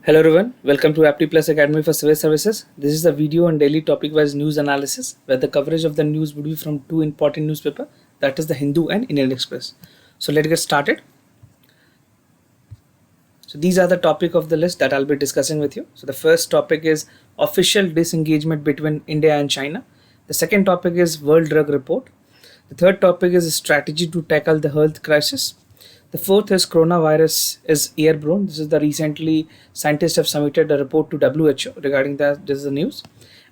Hello everyone, welcome to Apti Plus Academy for Civil Services. This is a video on daily topic-wise news analysis where the coverage of the news would be from two important newspapers, that is the Hindu and Indian Express. So let's get started. So these are the topic of the list that I'll be discussing with you. So the first topic is official disengagement between India and China. The second topic is World Drug Report. The third topic is strategy to tackle the health crisis. The fourth is coronavirus is airborne. This is the recently scientists have submitted a report to WHO regarding that. This is the news.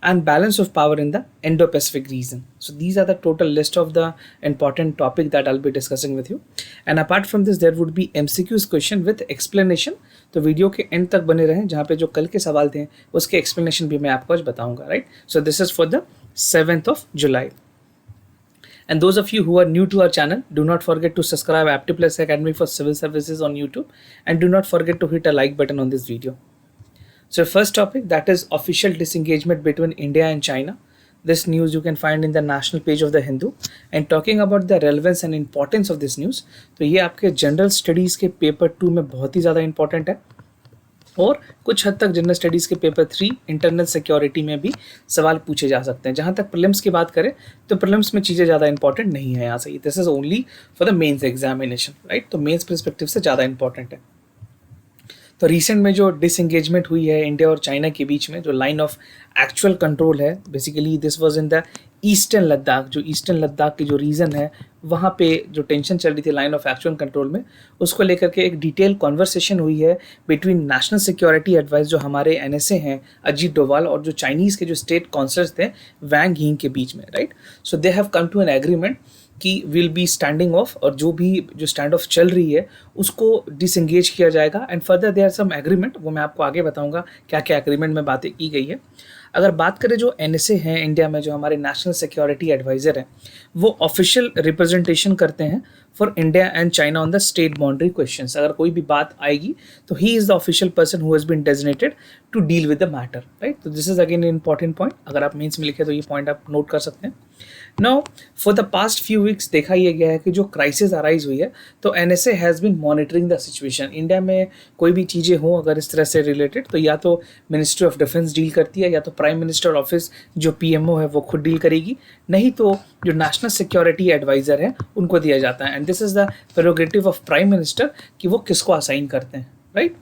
And balance of power in the Indo-Pacific region. So these are the total list of the important topic that I'll be discussing with you. And apart from this, there would be MCQs question with explanation. तो video के and तक बने रहें जहाँ पे जो कल के सवाल थे उसके एक्सप्लेनेशन भी मैं आपको आज बताऊंगा, right? So this is for the 7th of July. And those of you who are new to our channel, do not forget to subscribe Apti Plus Academy for Civil Services on YouTube, and do not forget to hit a like button on this video. So first topic, that is official disengagement between India and China. This news you can find in the national page of the Hindu. And talking about the relevance and importance of this news, तो ये आपके general studies के paper 2 में बहुत ही ज़्यादा important है और कुछ हद तक जनरल स्टडीज़ के पेपर 3 इंटरनल सिक्योरिटी में भी सवाल पूछे जा सकते हैं. जहाँ तक प्रीलिम्स की बात करें तो प्रीलिम्स में चीज़ें ज़्यादा इंपॉर्टेंट नहीं है यहाँ से. This is only for the mains examination, right? तो मेंस पर्सपेक्टिव से ज़्यादा इंपॉर्टेंट है. तो रिसेंट में जो डिसएंगेजमेंट हुई है इंडिया और चाइना के बीच में, जो लाइन ऑफ एक्चुअल कंट्रोल है, basically this was in the eastern Ladakh. जो ईस्टर्न लद्दाख की जो रीजन है वहाँ पे जो टेंशन चल रही थी लाइन ऑफ एक्चुअल कंट्रोल में, उसको लेकर के एक डिटेल कॉन्वर्सेशन हुई है बिटवीन नेशनल सिक्योरिटी एडवाइस जो हमारे NSA हैं अजीत डोवाल और जो चाइनीज़ के जो स्टेट काउंसलर्स थे वैंग यिंग के बीच में, right? So they have come to an agreement कि विल बी स्टैंडिंग ऑफ, और जो स्टैंड ऑफ चल रही है उसको डिसएंगेज किया जाएगा. And further there are some agreement, वो मैं आपको आगे बताऊंगा क्या क्या एग्रीमेंट में बातें की गई है. अगर बात करें जो NSA हैं इंडिया में, जो हमारे नेशनल सिक्योरिटी एडवाइज़र हैं, वो ऑफिशियल रिप्रेजेंटेशन करते हैं for India and China on the state boundary questions. अगर कोई भी बात आएगी तो he is the official person who has been designated to deal with the matter, right? तो this is again important point. अगर आप मेंस में लिखे तो ये पॉइंट आप नोट कर सकते हैं. Now for the past few weeks देखा यह गया है कि जो क्राइसिस अराइज हुई है तो NSA has been monitoring the situation. India में कोई भी चीज़ें हों अगर इस तरह से रिलेटेड, तो या तो मिनिस्ट्री ऑफ डिफेंस डील करती है या तो प्राइम मिनिस्टर ऑफिस जो PMO है वो खुद डील करेगी, नहीं तो जो नेशनल सिक्योरिटी एडवाइज़र है उनको दिया जाता है. And this is the prerogative of prime minister कि वो किसको असाइन करते हैं, राइट?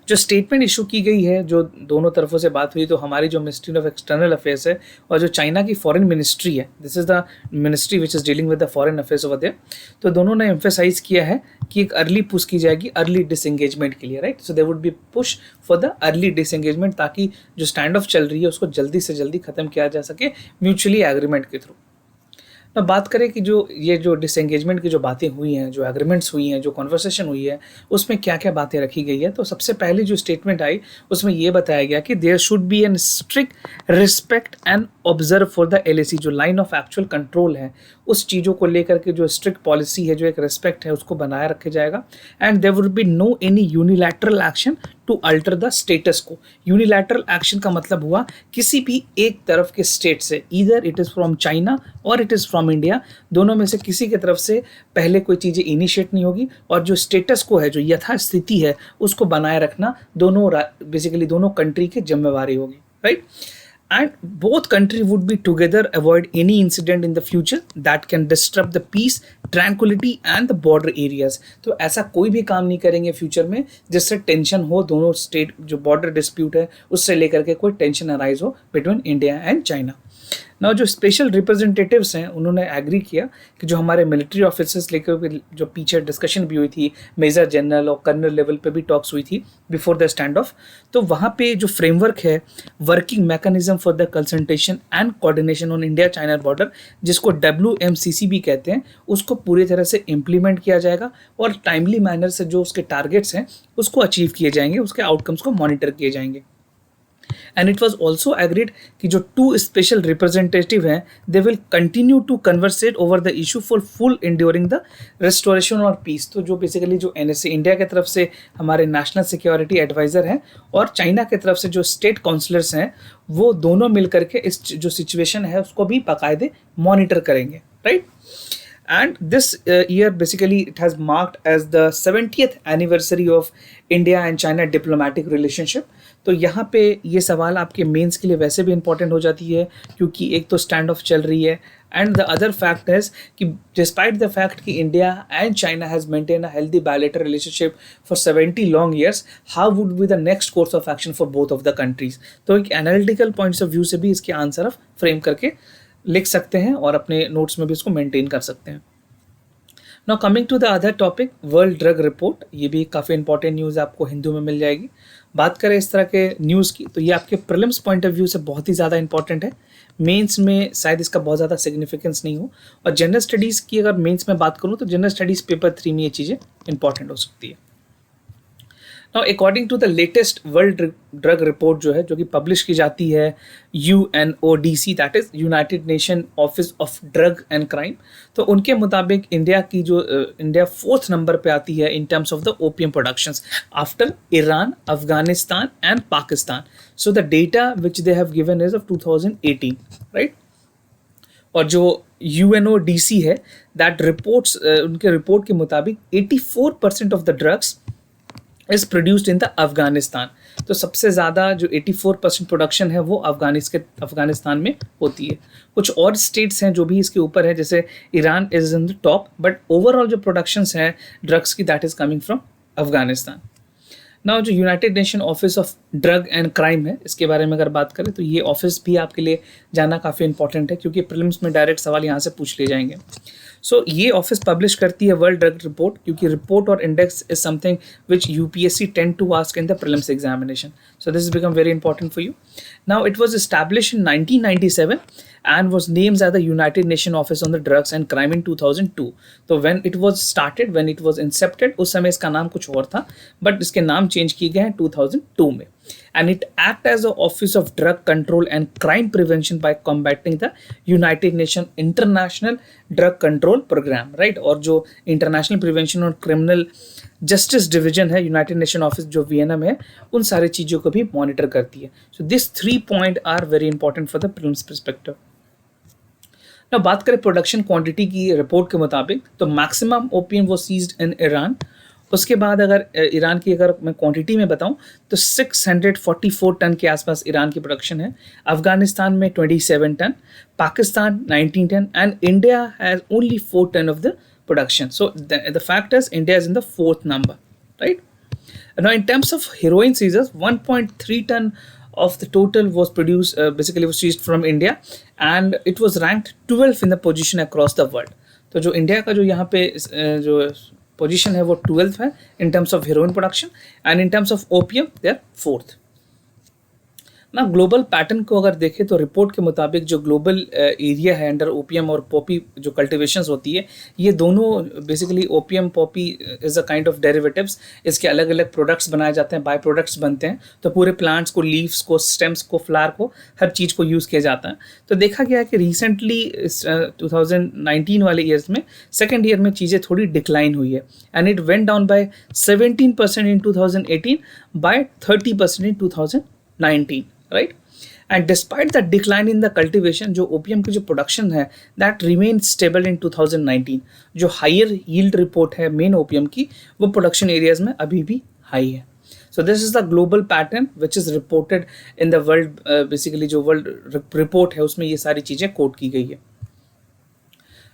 जो स्टेटमेंट इशू की गई है, जो दोनों तरफों से बात हुई, तो हमारी जो मिनिस्ट्री ऑफ एक्सटर्नल अफेयर्स है और जो चाइना की फॉरेन मिनिस्ट्री है, this is the ministry which is dealing with the foreign affairs over there, तो दोनों ने एम्फेसाइज किया है कि एक अर्ली पुश की जाएगी अर्ली डिसएंगेजमेंट के लिए, right? So there would be push for the early disengagement ताकि जो स्टैंड ऑफ चल रही है उसको जल्दी से जल्दी खत्म किया जा सके म्यूचुअली एग्रीमेंट के थ्रू. अब बात करें कि जो डिसएंगेजमेंट की जो बातें हुई हैं, जो एग्रीमेंट्स हुई हैं, जो कॉन्वर्सेशन हुई है, उसमें क्या क्या बातें रखी गई है. तो सबसे पहले जो स्टेटमेंट आई उसमें ये बताया गया कि there should be an strict respect and observe for the LAC. जो लाइन ऑफ एक्चुअल कंट्रोल है उस चीज़ों को लेकर के जो स्ट्रिक्ट पॉलिसी है, जो एक रिस्पेक्ट है, उसको बनाए रखा जाएगा. And there would be no any unilateral action to alter the status quo. Unilateral action का मतलब हुआ किसी भी एक तरफ के स्टेट से, either it is from China और इट इज़ फ्रॉम इंडिया, दोनों में से किसी की तरफ से पहले कोई चीज़ें इनिशिएट नहीं होगी. और जो स्टेटस को है, जो यथास्थिति है, उसको बनाए रखना बेसिकली दोनों कंट्री की जिम्मेवारी होगी, right? And both countries would be together avoid any incident in the future that can disrupt the peace, tranquility and the border areas. तो ऐसा कोई भी काम नहीं करेंगे फ्यूचर में जिससे टेंशन हो, दोनों स्टेट जो बॉर्डर डिस्प्यूट है उससे लेकर के कोई टेंशन अराइज हो between India and China. Now जो स्पेशल रिप्रेजेंटेटिव्स हैं उन्होंने एग्री किया कि जो हमारे मिलिट्री ऑफिसर्स लेकर जो पीछे डिस्कशन भी हुई थी, मेजर जनरल और कर्नल लेवल पे भी टॉक्स हुई थी बिफोर द स्टैंड ऑफ, तो वहाँ पे जो फ्रेमवर्क है, working mechanism for the consultation and coordination on India China border, जिसको WMCC भी कहते हैं, उसको पूरी तरह से इम्प्लीमेंट किया जाएगा और टाइमली मैनर से जो उसके टारगेट्स हैं उसको अचीव किए जाएंगे, उसके आउटकम्स को मॉनिटर किए जाएंगे. And it was also agreed कि जो two special representative हैं they will continue to conversate over the issue for full enduring the restoration or peace. तो जो बेसिकली जो NSA इंडिया की तरफ से हमारे नेशनल सिक्योरिटी एडवाइज़र हैं और चाइना की तरफ से जो स्टेट काउंसलर्स हैं वो दोनों मिल करके इस जो सिचुएशन है उसको भी बाकायदे मॉनिटर करेंगे, right? And this year basically it has marked as the 70th anniversary of India and China diplomatic relationship. तो यहाँ पे ये सवाल आपके मेंस के लिए वैसे भी इंपॉर्टेंट हो जाती है क्योंकि एक तो स्टैंड ऑफ चल रही है, and the other fact is कि डिस्पाइट द फैक्ट कि India and China has maintain a healthy bilateral relationship for 70 long years, how would be the next course of action for both of the countries. तो एक analytical points of view से भी इसके answer आप frame करके लिख सकते हैं और अपने नोट्स में भी इसको मेंटेन कर सकते हैं. Now coming to the other topic, world drug report. ये भी काफ़ी इंपॉर्टेंट न्यूज़ आपको हिंदू में मिल जाएगी. बात करें इस तरह के न्यूज़ की तो ये आपके प्रीलिम्स पॉइंट ऑफ व्यू से बहुत ही ज़्यादा इंपॉर्टेंट है. मेंस में शायद इसका बहुत ज़्यादा सिग्निफिकेंस नहीं हो, और जनरल स्टडीज़ की अगर मेंस में बात करूँ तो जनरल स्टडीज़ पेपर 3 में ये चीज़ें इंपॉर्टेंट हो सकती है. Now, according to the latest World Drug Report जो है, जो कि पब्लिश की जाती है UNODC, that is United Nation Office of Drug and crime, तो उनके मुताबिक इंडिया की जो इंडिया 4th नंबर पे आती है in terms of the opium productions after Iran, Afghanistan and Pakistan. So the data which they have given is of 2018, right. और जो UNODC है दैट रिपोर्ट्स, उनके रिपोर्ट के मुताबिक 84% of the drugs is produced in the Afghanistan. तो सबसे ज़्यादा जो 84% प्रोडक्शन है वो अफगानिस्तान में होती है. कुछ और स्टेट्स हैं जो भी इसके ऊपर है, जैसे Iran is in the top, but overall जो प्रोडक्शंस हैं ड्रग्स की that is coming from Afghanistan. Now जो United Nation Office of Drug and Crime है, इसके बारे में अगर बात करें तो ये ऑफिस भी आपके लिए जाना काफ़ी इंपॉर्टेंट है क्योंकि प्रीलिम्स में डायरेक्ट सवाल यहाँ से पूछ लिए जाएंगे. सो ये ऑफिस पब्लिश करती है वर्ल्ड ड्रग रिपोर्ट, क्योंकि रिपोर्ट और index is something which UPSC tend to ask in the prelims examination. So this is become very important for you. Now it was establish in 1997 and was named as the United Nations Office on the Drugs and Crime in 2002. तो when it was started, when it was incepted, उस समय इसका नाम कुछ और था, but इसके नाम चेंज किए गए हैं 2002 में. And it act as a Office of Drug Control and Crime Prevention by combating the United Nations International Drug Control Program, right? और जो International Prevention और Criminal Justice Division है, यूनाइटेड नेशन ऑफिस जो वीएनएम है, उन सारी चीज़ों को भी मॉनिटर करती है. So this 3 point are very important for the prelims perspective. ना बात करें प्रोडक्शन क्वांटिटी की रिपोर्ट के मुताबिक, तो मैक्सिमम ओपियम वो सीज्ड इन ईरान. उसके बाद अगर ईरान की अगर मैं क्वांटिटी में बताऊं तो 644 टन के आसपास ईरान की प्रोडक्शन है. अफगानिस्तान में 27 ton, Pakistan 19 ton, and India has only 4 ton of the production. So the fact is India is in the 4th number, right? Now in terms of heroin seizures, 1.3 ton of the total was produced, basically was seized from India, and it was ranked 12th in the position across the world. तो जो India का जो यहाँ पे जो position है वो 12th है in terms of heroin production, and in terms of opium they are 4th. ना ग्लोबल पैटर्न को अगर देखें तो रिपोर्ट के मुताबिक जो ग्लोबल एरिया है अंडर ओपियम और पॉपी जो कल्टिवेशंस होती है, ये दोनों basically opium Poppy is a kind of derivatives. इसके अलग अलग प्रोडक्ट्स बनाए जाते हैं, बाय प्रोडक्ट्स बनते हैं. तो पूरे प्लांट्स को, लीव्स को, स्टेम्स को, फ्लावर को, हर चीज़ को यूज़ किया जाता है. तो देखा गया है कि रिसेंटली 2019 वाले ईयर्स में, सेकेंड ईयर में चीज़ें थोड़ी डिक्लाइन हुई है, and it went down by 17% in 2018, by 30% in 2019, right? And despite the decline in the cultivation, जो ओपियम की जो प्रोडक्शन है that remained stable in 2019. जो हायर यील्ड रिपोर्ट है मेन ओपियम की, वो प्रोडक्शन एरियाज में अभी भी हाई है. So this is the global pattern which is reported in the world, basically जो वर्ल्ड रिपोर्ट है उसमें ये सारी चीज़ें कोट की गई है.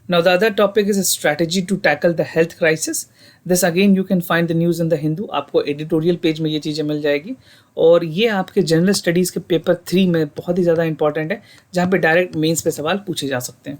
Now the other topic is a strategy to tackle the health crisis. This again you can find the news in the Hindu. आपको एडिटोरियल पेज में ये चीज़ें मिल जाएगी, और ये आपके जनरल स्टडीज़ के पेपर 3 में बहुत ही ज़्यादा इंपॉर्टेंट है, जहाँ पे डायरेक्ट मेंस पे सवाल पूछे जा सकते हैं.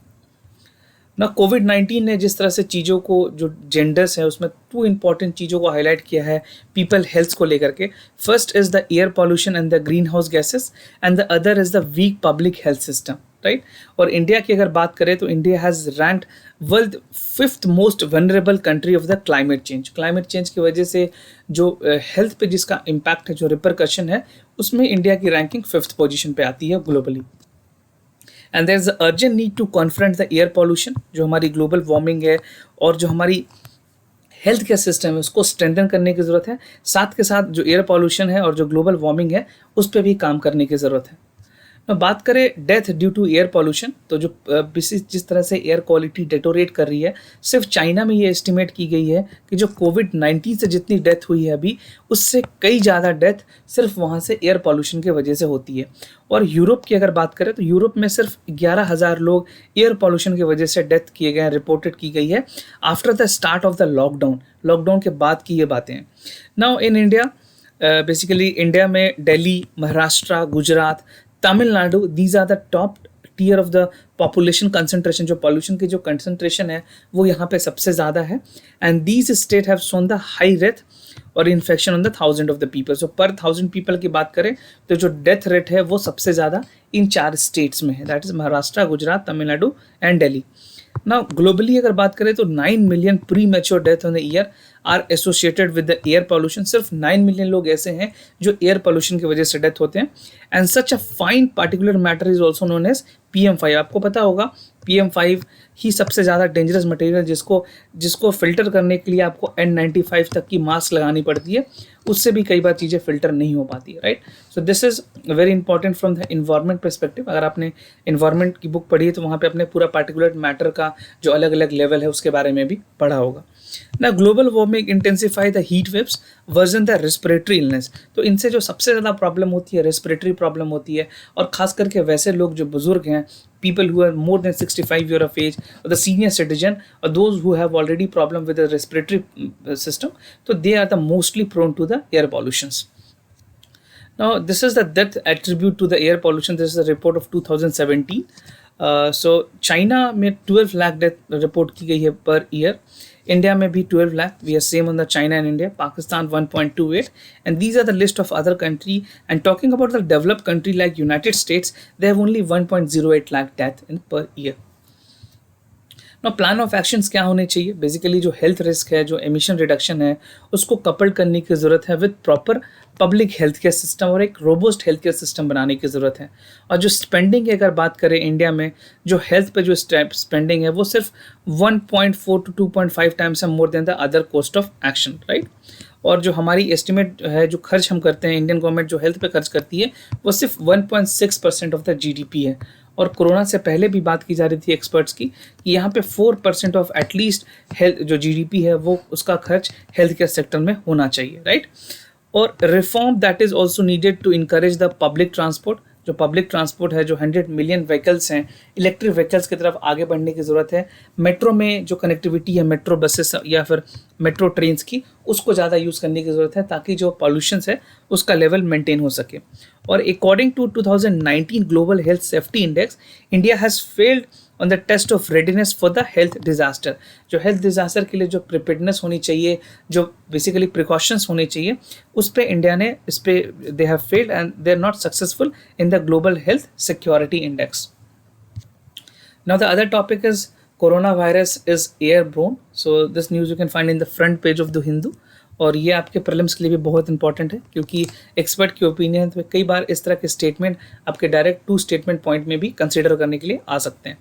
ना कोविड-19 ने जिस तरह से चीज़ों को, जो जेंडर्स है उसमें 2 इंपॉर्टेंट चीज़ों को हाईलाइट किया है पीपल हेल्थ को लेकर के. First is the air pollution and the greenhouse gases, and the other is the weak public health system, right. और इंडिया की अगर बात करें तो India has ranked world 5th most vulnerable country of the climate change. Climate change की वजह से जो हेल्थ पे जिसका इम्पैक्ट है, जो रिपरकशन है, उसमें इंडिया की रैंकिंग 5th पोजीशन पे आती है globally. And there is a urgent need to confront the air pollution, जो हमारी ग्लोबल वार्मिंग है और जो हमारी हेल्थ केयर सिस्टम है उसको स्ट्रेंथन करने की ज़रूरत है. साथ के साथ जो एयर पॉल्यूशन है और जो ग्लोबल वार्मिंग है उस पर भी काम करने की ज़रूरत है. ना बात करें death due to air pollution, तो जो जिस तरह से एयर क्वालिटी डेटोरेट कर रही है, सिर्फ चाइना में ये एस्टिमेट की गई है कि जो कोविड-19 से जितनी डेथ हुई है अभी, उससे कई ज़्यादा डेथ सिर्फ वहाँ से एयर पॉल्यूशन की वजह से होती है। और यूरोप की अगर बात करें तो यूरोप में सिर्फ 11,000 लोग एयर पॉल्यूशन की वजह से डेथ किए गए हैं, रिपोर्टेड की गई है after the start of the lockdown के बाद की ये बातें हैं। Now in India, basically India में Delhi, Maharashtra, Gujarat, Tamil Nadu, these are the top tier of the population concentration. जो पॉल्यूशन की जो कंसंट्रेशन है वो यहाँ पे सबसे ज़्यादा है, and these state have shown the high death और infection on the 1000 of the people. So per 1000 people की बात करें तो जो डेथ रेट है वो सबसे ज़्यादा इन 4 स्टेट्स में है, that is Maharashtra, Gujarat, Tamil Nadu and Delhi. ना ग्लोबली अगर बात करें तो 9 million premature death on the year are associated with the air pollution. सिर्फ 9 मिलियन लोग ऐसे हैं जो एयर पॉल्यूशन की वजह से डेथ होते हैं। And such a fine particular matter is also known as PM5। आपको पता होगा PM5 ही सबसे ज़्यादा डेंजरस मटेरियल, जिसको फिल्टर करने के लिए आपको N95 तक की मास्क लगानी पड़ती है, उससे भी कई बार चीज़ें फिल्टर नहीं हो पाती है, right. So this is very important from the environment perspective. अगर आपने इन्वायरमेंट की बुक पढ़ी है तो वहाँ पे अपने पूरा पार्टिकुलर मैटर का जो अलग अलग लेवल है उसके बारे में भी पढ़ा होगा। ना global warming intensify the heat waves version the respiratory illness. तो इनसे जो सबसे ज़्यादा प्रॉब्लम होती है रेस्पिरेटरी प्रॉब्लम होती है, और ख़ास करके वैसे लोग जो बुजुर्ग हैं, people who are more than 65 year of age, or the senior citizen, or those who have already problem with the respiratory system, so they are the mostly prone to the air pollutions. Now this is the death attribute to the air pollution. This is a report of 2017. So China में 12 lakh death report की गई है per year. India में भी 12 lakh. We are same on the China and India. Pakistan 1.28, and these are the list of other country. And talking about the developed country like United States, they have only 1.08 lakh death in per year. ना plan of actions क्या होने चाहिए? Basically जो health risk है, जो emission reduction है, उसको coupled करने की ज़रूरत है with proper public health care system, और एक रोबोस्ट हेल्थ केयर सिस्टम बनाने की ज़रूरत है। और जो स्पेंडिंग की अगर बात करें इंडिया में, जो हेल्थ पे जो स्पेंडिंग है वो सिर्फ 1.4 to 2.5 टाइम्स है more than the other cost of action, right. और जो हमारी एस्टिमेट है, जो खर्च हम करते हैं, इंडियन गवर्नमेंट जो हेल्थ पे खर्च करती है वो सिर्फ 1.6% ऑफ द GDP है। और कोरोना से पहले भी बात की जा रही थी एक्सपर्ट्स की कि यहाँ पे 4% ऑफ एटलीस्ट हेल्थ जो GDP है वो उसका खर्च हेल्थ केयर सेक्टर में होना चाहिए, राइट। और reform that is also needed to encourage the public transport. जो पब्लिक ट्रांसपोर्ट है, जो 100 मिलियन व्हीकल्स हैं, इलेक्ट्रिक व्हीकल्स की तरफ आगे बढ़ने की ज़रूरत है। मेट्रो में जो कनेक्टिविटी है, मेट्रो बसेस या फिर मेट्रो ट्रेन्स की, उसको ज़्यादा यूज़ करने की ज़रूरत है ताकि जो पॉल्यूशंस है उसका लेवल मेंटेन हो सके। और according to 2019 global health safety index, India has failed on the test of readiness for the health disaster. जो हेल्थ डिजास्टर के लिए जो प्रिपेयर्डनेस होनी चाहिए, जो बेसिकली प्रिकॉशंस होने चाहिए, उस पे इंडिया ने इस पे they have failed and they are not successful in the global health security index. Now the other topic is corona virus is airborne. So this news you can find in the front page of the Hindu. और ये आपके prelims के लिए भी बहुत important है क्योंकि expert की ओपिनियन तो कई बार इस तरह के स्टेटमेंट आपके डायरेक्ट 2 स्टेटमेंट पॉइंट में भी कंसिडर करने के लिए आ सकते हैं।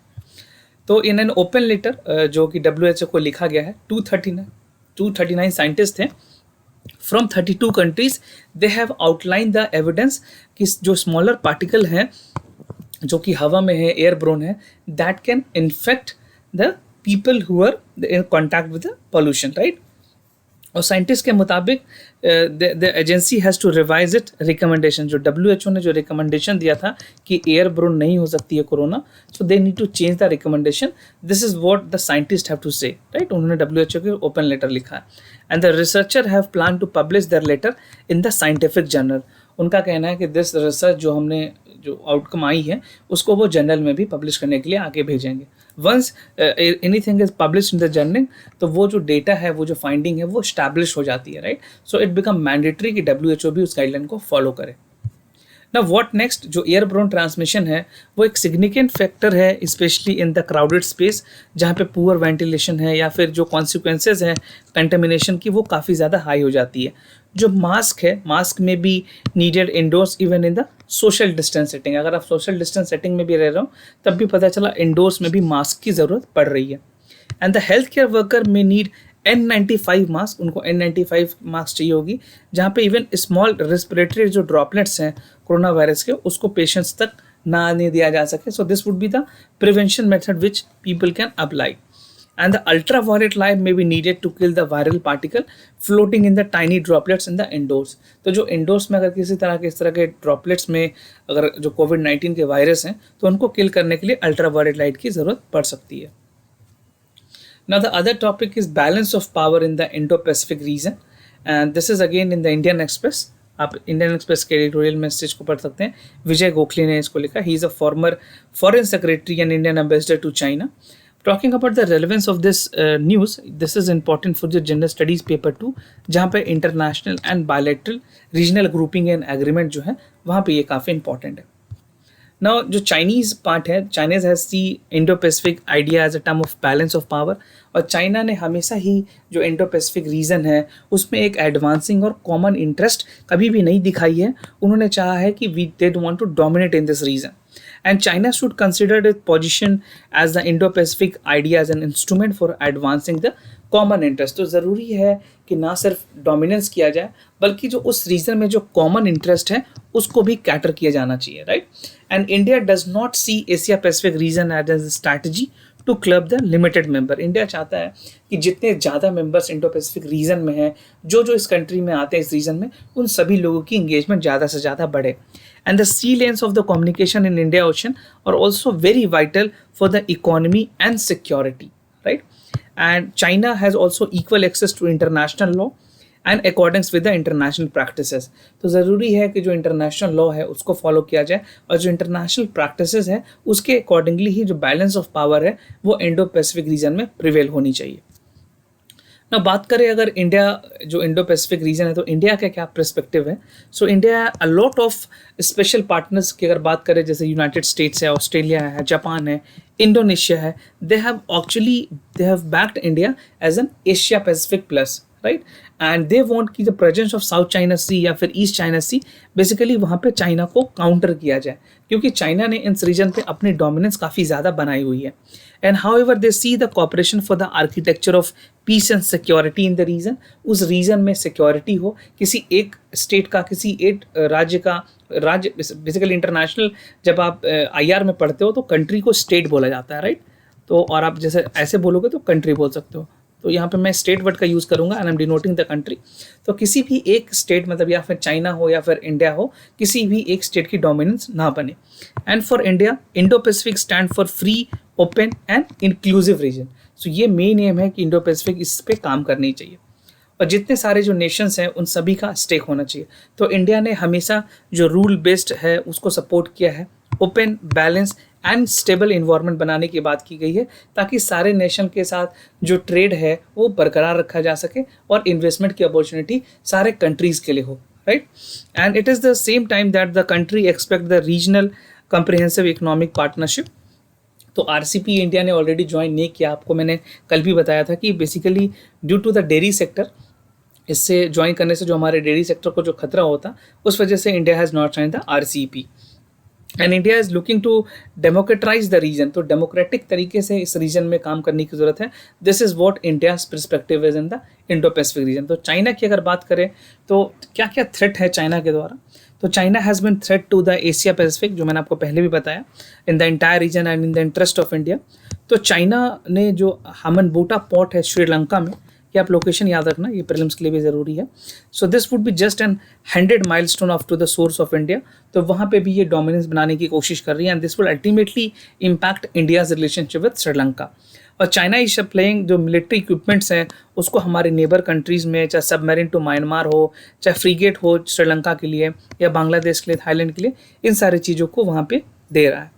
तो इन एन ओपन लेटर जो कि WHO को लिखा गया है, 239 साइंटिस्ट हैं from 32 countries. They have outline the evidence कि जो स्मॉलर पार्टिकल हैं जो कि हवा में है, एयरब्रोन है, that can infect the people who are in contact with the pollution, right. और साइंटिस्ट के मुताबिक the agency has to revise it recommendation. जो WHO ने जो रिकमेंडेशन दिया था कि एयरब्रोन नहीं हो सकती है corona, so they need to change the recommendation. This is what the scientist have to say, right. उन्होंने WHO के ओपन लेटर लिखा है and the researcher have plan to publish their letter in the scientific journal. उनका कहना है कि this research जो outcome आई है उसको वो जर्नल में भी पब्लिश करने के लिए आगे भेजेंगे। Once anything is publish in the journal, तो वो जो डेटा है, वो जो फाइंडिंग है, वो स्टैब्लिश हो जाती है, right. So it become mandatory कि WHO भी उस गाइडलाइन को फॉलो करे। ना व्हाट नेक्स्ट? जो एयरब्रोन ट्रांसमिशन है वो एक सिग्निफिकेंट फैक्टर है, specially in the crowded space जहाँ पे पुअर वेंटिलेशन है या फिर जो कॉन्सिक्वेंसेज हैं कंटेमिनेशन की, वो काफ़ी ज़्यादा हाई हो जाती है। जो मास्क है, मास्क में भी needed indoors even in the social distance setting. अगर आप सोशल डिस्टेंस सेटिंग में भी रह रहे हो तब भी पता चला इंडोर्स में भी मास्क की ज़रूरत पड़ रही है। And the health care worker में नीड N95 मास्क। उनको N95 मास्क चाहिए होगी जहाँ पे इवन स्मॉल रेस्पिरेटरी जो ड्रॉपलेट्स हैं कोरोना वायरस के, उसको पेशेंट्स तक ना आने दिया जा सके. सो this would be the prevention method which people can apply. And the ultraviolet light may be needed to kill the viral particle floating in the tiny droplets in the indoors. तो जो endorse में अगर किसी तरह के इस तरह के ड्रॉपलेट्स में अगर जो कोविड-19 के वायरस हैं तो उनको किल करने के लिए अल्ट्रावायलेट लाइट की ज़रूरत पड़ सकती है. Now the other topic is balance of power in the Indo-Pacific region, and this is again in the Indian Express. आप इंडियन एक्सप्रेस के एडिटोरियल में इस चीज़ को पढ़ सकते हैं. विजय गोखले ने इसको लिखा. He is a former foreign secretary and Indian ambassador to China. Talking about the relevance of this news, this is important for the General Studies paper 2, जहाँ पे international and bilateral regional grouping and agreement जो है वहाँ पे ये काफ़ी important है. Now जो चाइनीज़ पार्ट है, Chinese has the Indo Pacific idea as a term of balance of power. और चाइना ने हमेशा ही जो इंडो पैसिफिक रीजन है उसमें एक एडवांसिंग और कॉमन इंटरेस्ट कभी भी नहीं दिखाई है. उन्होंने चाहा है कि we they want to dominate in this region. And China should consider its position as the Indo-Pacific idea as an instrument for advancing the common interest. तो ज़रूरी है कि ना सिर्फ डोमिनेंस किया जाए बल्कि जो उस रीजन में जो कॉमन इंटरेस्ट है उसको भी कैटर किया जाना चाहिए, right. And India does not see Asia Pacific region as a strategy to club the limited member. India चाहता है कि जितने ज़्यादा मेंबर्स इंडो पैसिफिक रीजन में हैं, जो इस कंट्री में आते हैं इस रीजन में, उन सभी लोगों की इंगेजमेंट ज़्यादा से ज़्यादा बढ़े. And the sea lanes of the communication in India Ocean are also very vital for the economy and security, right? And China has also equal access to international law and accordance with the international practices. तो ज़रूरी है कि जो international law है उसको follow किया जाए और जो इंटरनेशनल प्रैक्टिसेस है उसके अकॉर्डिंगली ही जो बैलेंस ऑफ पावर है वो इंडो पैसिफिक रीजन में प्रिवेल होनी चाहिए. ना बात करें अगर इंडिया जो इंडो पैसिफिक रीजन है तो इंडिया का क्या पर्सपेक्टिव है. So India a lot of special partners की अगर बात करें जैसे यूनाइटेड स्टेट्स है, ऑस्ट्रेलिया है, जापान है, इंडोनेशिया है, they have backed India as an Asia Pacific plus, right. And they want कि the presence of South China Sea या फिर ईस्ट चाइना सी बेसिकली वहाँ पे चाइना को काउंटर किया जाए क्योंकि चाइना ने इस रीजन पे अपनी डोमिनेंस काफ़ी ज़्यादा बनाई हुई है. And however they see the cooperation for the architecture of peace and security in the region. उस रीजन में सिक्योरिटी हो किसी एक स्टेट का, किसी एक राज्य बेसिकली इंटरनेशनल जब आप IR में पढ़ते हो तो कंट्री को स्टेट बोला जाता है, राइट. तो और आप जैसे ऐसे बोलोगे तो कंट्री बोल सकते हो. तो यहाँ पे मैं स्टेट वर्ड का यूज़ करूँगा and I am denoting the country. तो किसी भी एक स्टेट मतलब या फिर चाइना हो या फिर इंडिया हो, किसी भी एक स्टेट की डोमिनेंस ना बने. And for India Indo Pacific stand for free, open and inclusive region. So ये मेन एम है कि इंडो पैसिफिक इस पे काम करनी चाहिए और जितने सारे जो नेशंस हैं उन सभी का स्टेक होना चाहिए. तो इंडिया ने हमेशा जो रूल बेस्ड है उसको सपोर्ट किया है. Open, balance and stable environment बनाने की बात की गई है ताकि सारे नेशन के साथ जो ट्रेड है वो बरकरार रखा जा सके और इन्वेस्टमेंट की अपॉर्चुनिटी सारे कंट्रीज़ के लिए हो, right. And it is the same time that the country expect the regional comprehensive economic partnership. तो RCP इंडिया ने ऑलरेडी ज्वाइन नहीं किया. आपको मैंने कल भी बताया था कि basically due to the dairy sector, इससे ज्वाइन करने से जो हमारे डेयरी सेक्टर को जो खतरा होता उस वजह से India has not sign the RCEP. And India is looking to democratize the region. तो डेमोक्रेटिक तरीके से इस रीजन में काम करने की ज़रूरत है. This is what India's perspective is in the Indo Pacific region. तो चाइना की अगर बात करें तो क्या क्या थ्रेट है चाइना के द्वारा. तो China has been threat to the Asia Pacific, जो मैंने आपको पहले भी बताया, in the entire region and in the interest of India. तो चाइना ने जो हमनबोटा पोर्ट है श्रीलंका में, ये आप लोकेशन याद रखना, ये प्रीलिम्स के लिए भी ज़रूरी है. So this would be just an 100 milestone of to the source of India. तो वहाँ पे भी ये डोमिनेंस बनाने की कोशिश कर रही है and this will ultimately impact India's relationship with Sri Lanka. और चाइना इज सप्लाइंग जो मिलिट्री इक्विपमेंट्स हैं उसको हमारे नेबर कंट्रीज़ में, चाहे सबमरीन टू म्यांमार हो, चाहे फ्रीगेट हो श्रीलंका के लिए या बांग्लादेश के लिए, थाईलैंड के लिए, इन सारी चीज़ों को वहाँ पे दे रहा है.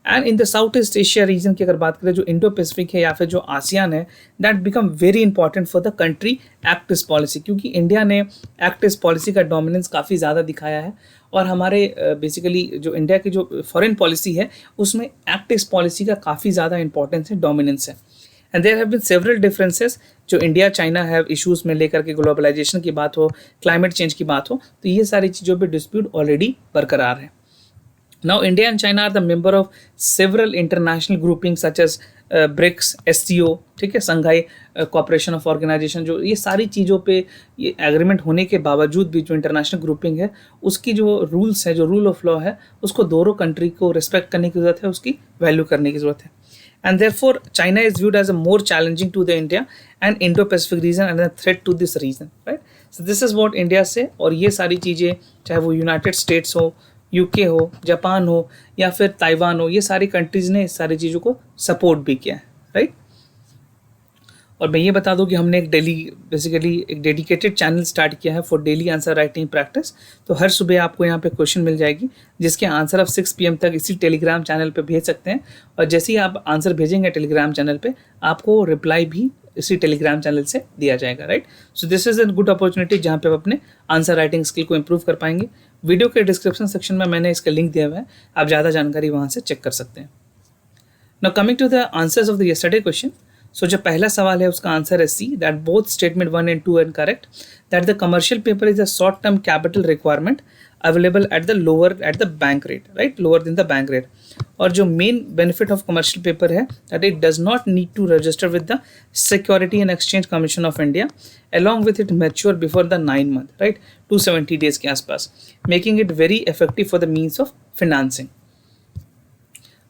And in the south east Asia region की अगर बात करें, जो इंडो पैसिफिक है या फिर जो आसियान है, that become very important for the country act east policy. क्योंकि इंडिया ने एक्ट ईस्ट पॉलिसी का डोमिनेंस काफ़ी ज़्यादा दिखाया है और हमारे बेसिकली जो इंडिया की जो फॉरेन पॉलिसी है उसमें एक्ट ईस्ट पॉलिसी का काफ़ी ज़्यादा इंपॉर्टेंस है, डोमिनेंस है. And there have been several differences जो इंडिया चाइना हैव इश्यूज़ में लेकर के, ग्लोबलाइजेशन की बात हो, क्लाइमेट चेंज की बात हो, तो ये सारी चीज़ों पे डिस्प्यूट ऑलरेडी बरकरार है. Now, India and China are the member of several international groupings such as BRICS, SCO, ठीक है, संघाई कॉपरेशन ऑफ ऑर्गेनाइजेशन, जो ये सारी चीज़ों पे ये एग्रीमेंट होने के बावजूद भी जो इंटरनेशनल ग्रुपिंग है उसकी जो रूल्स है, जो रूल ऑफ लॉ है, उसको दोनों कंट्री को रिस्पेक्ट करने की ज़रूरत है, उसकी वैल्यू करने की ज़रूरत है. And therefore, China is viewed as a more challenging to the India and Indo-Pacific region and a threat to this region, right? So this is what India से, और ये सारी चीज़ें चाहे वो यूनाइटेड स्टेट्स हो, यूके हो, जापान हो या फिर ताइवान हो, ये सारी कंट्रीज़ ने इस सारी चीज़ों को सपोर्ट भी किया है, राइट. और मैं ये बता दूं कि हमने एक बेसिकली एक डेडिकेटेड चैनल स्टार्ट किया है for daily answer writing practice. तो हर सुबह आपको यहाँ पे क्वेश्चन मिल जाएगी जिसके आंसर आप 6 PM तक इसी टेलीग्राम चैनल पे भेज सकते हैं, और जैसे ही आप आंसर भेजेंगे टेलीग्राम चैनल पे आपको रिप्लाई भी इसी टेलीग्राम चैनल से दिया जाएगा, right. So this is an good opportunity जहाँ पे आप अपने आंसर राइटिंग स्किल को इम्प्रूव कर पाएंगे. वीडियो के डिस्क्रिप्शन सेक्शन में मैंने इसका लिंक दिया हुआ है, आप ज़्यादा जानकारी वहाँ से चेक कर सकते हैं. Now coming to the answers of the yesterday question. So जो पहला सवाल है उसका आंसर है C, that both statement 1 and 2 are correct, that the commercial paper is a short term capital requirement available at the bank rate, right, lower than the bank rate. और जो main benefit of commercial paper है that it does not need to register with the security and exchange commission of India along with it mature before the 9 month, right, 270 days के आसपास, making it very effective for the means of financing.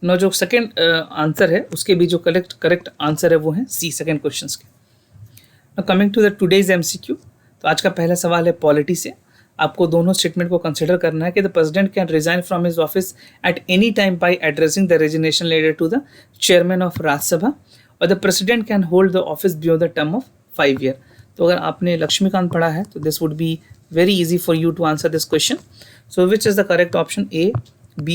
Now जो second answer है उसके भी जो correct answer है वो है सी, सेकेंड क्वेश्चन के. Now coming to the today's MCQ. तो आज का पहला सवाल है पॉलिटी से. आपको दोनों स्टेटमेंट को कंसिडर करना है कि the president can resign from his office at any time by addressing the resignation letter to the chairman of Rajya Sabha, और the president can hold the office beyond the term of 5 years. तो अगर आपने लक्ष्मीकांत पढ़ा है तो this would be very easy for you to answer this question. So which is the correct option, A, B,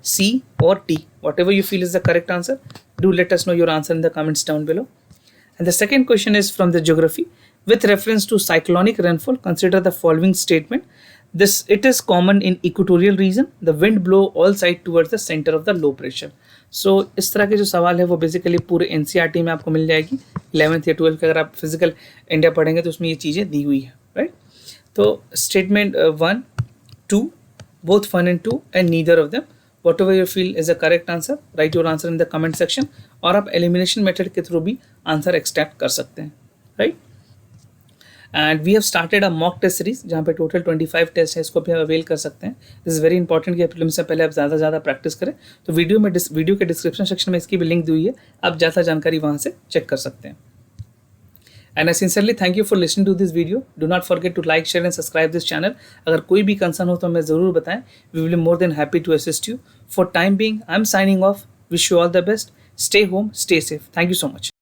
C or D? Whatever you feel is the correct answer, do let us know your answer in the comments down below. And the second question is from the geography. With reference to cyclonic rainfall, consider the following statement. It is common in equatorial region. The wind blow all side towards the center of the low pressure. So इस तरह के जो सवाल है वो basically पूरे NCERT में आपको मिल जाएगी. 11th या 12th का अगर आप फिजिकल इंडिया पढ़ेंगे तो उसमें ये चीज़ें दी हुई है, राइट. तो statement 1, 2, both 1 and 2 and neither of them. Whatever you feel is the correct answer, write your answer in the comment section. और आप एलिमिनेशन मेथड के थ्रू भी आंसर एक्सट्रैक्ट कर सकते हैं, right. And we have started a mock test series जहाँ पे total 25 test है, इसको भी आप अवेल कर सकते हैं. दिस इज़ वेरी इंपॉर्टेंट कि प्रीलिम्स से पहले आप ज़्यादा प्रैक्टिस करें. तो वीडियो के डिस्क्रिप्शन सेक्शन में इसकी भी लिंक दी हुई है, आप ज़्यादा जानकारी वहाँ से चेक कर सकते हैं. And I sincerely thank you for listening to this video. Do not forget to like, share and subscribe this channel. अगर कोई भी कंसर्न हो तो हमें ज़रूर बताएं. We will be more than happy to assist you. For time being, I'm signing off. Wish you all the best. Stay home, stay safe. Thank you so much.